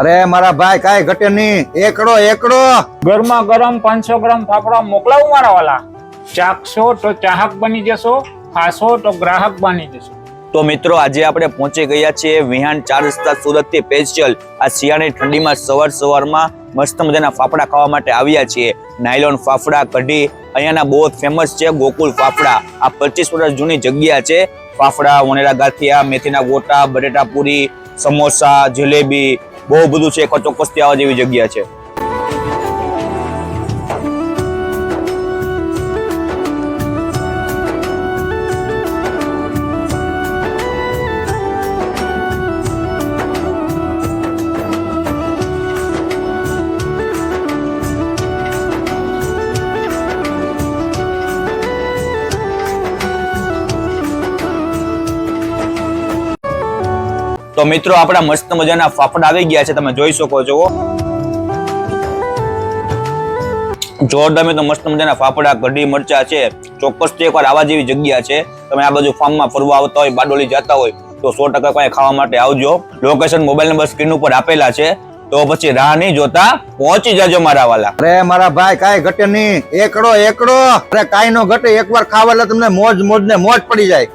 અરે મારા ભાઈ કાઈ ઘટે નહીં, એકડો એકડો ગરમા ગરમ 500 ગ્રામ ફાફડા મોકલાવું મારા વાલા. ચાખશો તો ચાહક બની જશો, ખાશો તો ગ્રાહક બની જશો. તો મિત્રો આજે આપણે પહોંચી ગયા છીએ વિહાન 4 રસ્તા સુરત થી સ્પેશિયલ આ શિયાળાની ઠંડીમાં સવારમાં મસ્ત મજાના ફાફડા ખાવા માટે આવ્યા છીએ. નાયલોન ફાફડા કઢી અહીંયાના બહુ ફેમસ છે. ગોકુલ ફાફડા આ 25 વર્ષ જૂની જગ્યા છે. ફાફડા, વણેલા ગાંઠિયા, મેથીના ગોટા, બટેટા પૂરી, સમોસા, જલેબી બહુ બધું છે. ચોક્કસથી આવા જેવી જગ્યા છે. તો મિત્રો આપણા મસ્ત મજાના ફાફડા આવી ગયા છે, તમે જોઈ શકો છો. જોરદાર મિત્રો મસ્ત મજાના ફાફડા, કઢી, મરચા છે. ચોક્કસથી એકવાર આવા જેવી જગ્યા છે. તમે આ બાજુ ફાર્મમાં ફરવા આવતા હોય, બારડોલી જતા હોય તો 100% કોઈ ખાવા માટે આવજો. લોકેશન મોબાઈલ નંબર સ્ક્રીન ઉપર આપેલા છે. તો પછી રાહ નહીં જોતા પહોંચી જાજો મારા વાલા. અરે મારા ભાઈ કાઈ ઘટે નહીં, એકડો એકડો. અરે કાઈ નો ઘટે, એકવાર ખાવા એટલે તમને મોજ ને મોજ પડી જાય.